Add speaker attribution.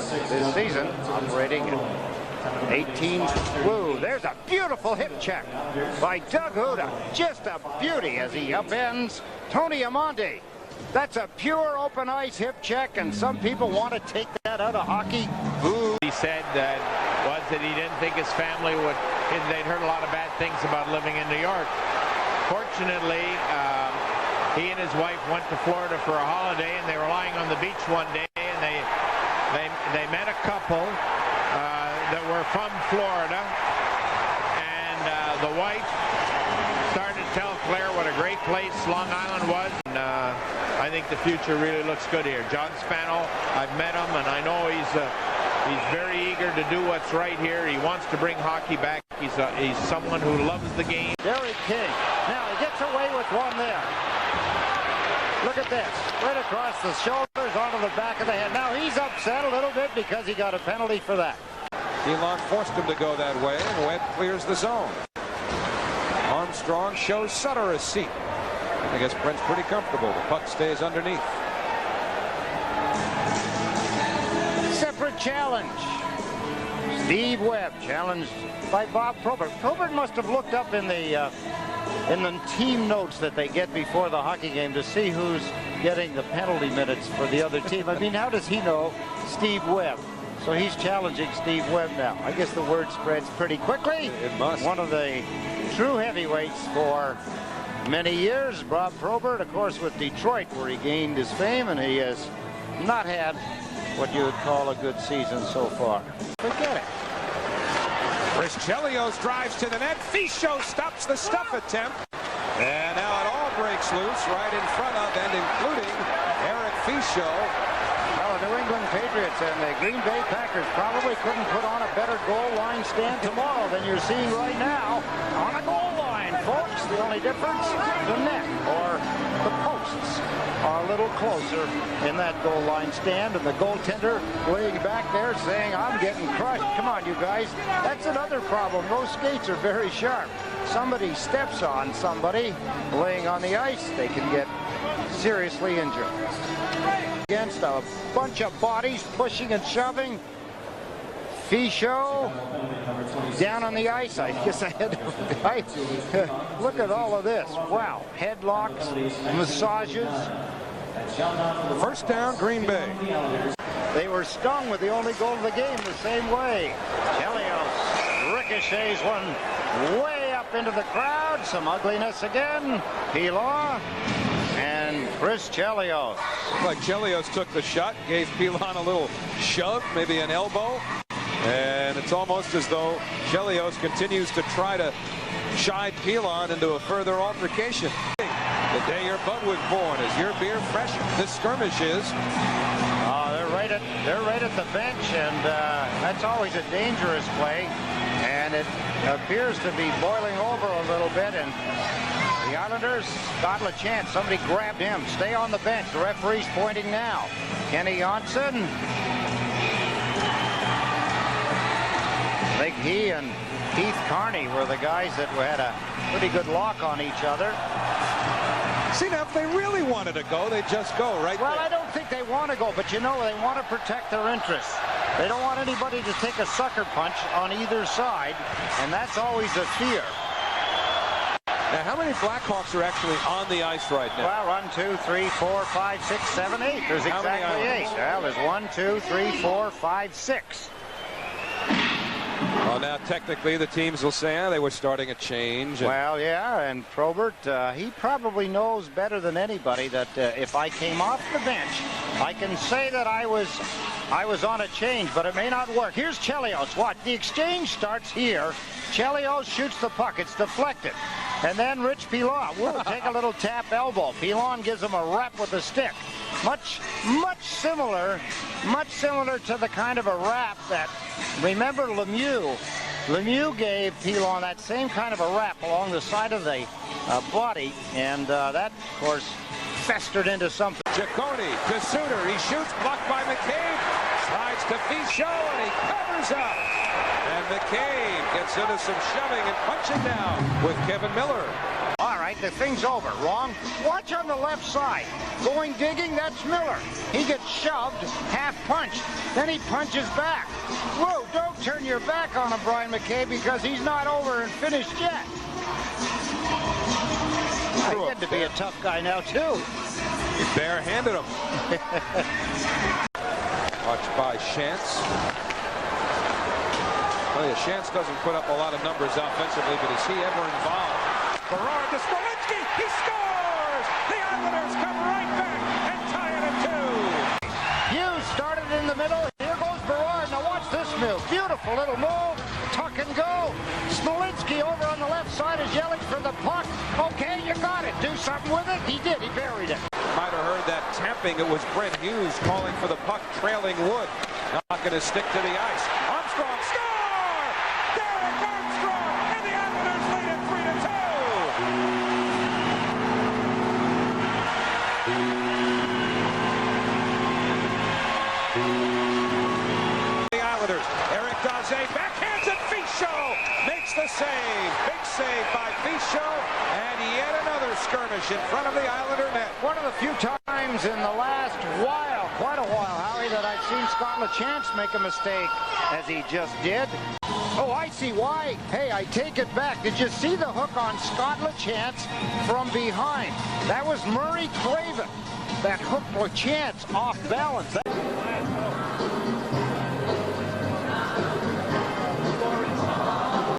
Speaker 1: this season, operating at 18. Woo, there's a beautiful hip check by Doug Huda. Just a beauty as he upends Tony Amonte. That's a pure open ice hip check, and some people want to take that out of hockey. Ooh.
Speaker 2: He said that he didn't think his family would, they'd heard a lot of bad things about living in New York. Fortunately, he and his wife went to Florida for a holiday, and they were lying on the beach one day, and they met a couple that were from Florida, and the wife started to tell Claire what a great place Long Island was, and I think the future really looks good here. John Spano, I've met him, and I know he's very eager to do what's right here. He wants to bring hockey back. He's someone who loves the game.
Speaker 1: Derek King. Now he gets away with one there. Look at this. Right across the shoulders, onto the back of the head. Now he's upset a little bit because he got a penalty for that.
Speaker 3: Elon forced him to go that way, and Webb clears the zone. Armstrong shows Sutter a seat. I guess Brent's pretty comfortable. The puck stays underneath.
Speaker 1: Separate challenge. Steve Webb challenged by Bob Probert. Probert must have looked up in the team notes that they get before the hockey game to see who's getting the penalty minutes for the other team. I mean, how does he know Steve Webb? So he's challenging Steve Webb now. I guess the word spreads pretty quickly.
Speaker 3: It must.
Speaker 1: One of the true heavyweights for many years. Bob Probert, of course, with Detroit, where he gained his fame, and he has not had what you would call a good season so far. Forget it.
Speaker 3: Chris Chelios drives to the net. Fichot stops the stuff attempt. And now it all breaks loose right in front of and including Eric Fichot.
Speaker 1: Well, the New England Patriots and the Green Bay Packers probably couldn't put on a better goal line stand tomorrow than you're seeing right now on a goal line, folks. The only difference, the net or the posts are a little closer in that goal line stand, and the goaltender laying back there saying, I'm getting crushed. Come on, you guys. That's another problem. Those skates are very sharp. Somebody steps on somebody laying on the ice, they can get seriously injured. Against a bunch of bodies pushing and shoving. Fichot down on the ice. I guess I had to look at all of this. Wow. Headlocks, massages.
Speaker 3: First down, Green Bay.
Speaker 1: They were stung with the only goal of the game the same way. Chelios ricochets one way up into the crowd. Some ugliness again. Pilon and Chris Chelios.
Speaker 3: Like Chelios took the shot, gave Pilon a little shove, maybe an elbow. And it's almost as though Chelios continues to try to chide Pilon into a further altercation. The day your bud was born. Is your beer fresh? This skirmish is.
Speaker 1: They're right at the bench, and that's always a dangerous play. And it appears to be boiling over a little bit, and the Islanders got a chance. Somebody grabbed him. Stay on the bench. The referee's pointing now. Kenny Johnson. I think he and Keith Carney were the guys that had a pretty good lock on each other.
Speaker 3: See, now, if they really wanted to go, they'd just go right
Speaker 1: Well,
Speaker 3: there.
Speaker 1: I don't think they want to go, but you know, they want to protect their interests. They don't want anybody to take a sucker punch on either side, and that's always a fear.
Speaker 3: Now, how many Blackhawks are actually on the ice right now?
Speaker 1: Well, 1, 2, 3, 4, 5, 6, 7, 8. There's
Speaker 3: How many
Speaker 1: exactly 8.
Speaker 3: Islanders?
Speaker 1: Well, there's 1, 2, 3, 4, 5, 6.
Speaker 3: Well, now, technically, the teams will say, they were starting a change.
Speaker 1: Well, yeah, and Probert, he probably knows better than anybody that if I came off the bench, I can say that I was on a change, but it may not work. Here's Chelios. What? The exchange starts here. Chelios shoots the puck. It's deflected. And then Rich Pilon will take a little tap elbow. Pilon gives him a rap with a stick. Much similar to the kind of a rap that, remember Lemieux? Lemieux gave Pilon that same kind of a rap along the side of the body, and that, of course, festered into something.
Speaker 3: Ciccone to Suter. He shoots, blocked by McCabe. Slides to Fichot, and he covers up. And McCabe gets into some shoving and punching down with Kevin Miller.
Speaker 1: All right, the thing's over. Wrong. Watch on the left side. Going digging, that's Miller. He gets shoved, half punched. Then he punches back. Whoa, don't turn your back on him, Brian McKay, because he's not over and finished yet. He had to be a tough guy now, too.
Speaker 3: He barehanded him. Watched by Shantz. Oh yeah, Shantz doesn't put up a lot of numbers offensively, but is he ever involved? Berard to Smolinski. He scores! The Islanders come right back and tie it at 2.
Speaker 1: Hughes started in the middle. Here goes Berard. Now watch this move. Beautiful little move. Tuck and go. Smolinski over on the left side is yelling for the puck. Okay, you got it. Do something with it. He did. He buried it.
Speaker 3: Might have heard that tapping. It was Brent Hughes calling for the puck, trailing Wood. Not going to stick to the ice. Armstrong score! Derek Armstrong, and the Islanders lead it 3-2. The Islanders, Eric Daze backhands it. Fichaud makes the save. Big save by Fichaud, and yet another skirmish in front of the Islander net.
Speaker 1: One of the few times in the last while, quite a while, Howie, that I've seen Scott LaChance make a mistake, as he just did. Oh, I see why. Hey, I take it back. Did you see the hook on Scott LaChance from behind? That was Murray Craven that hooked LaChance off balance.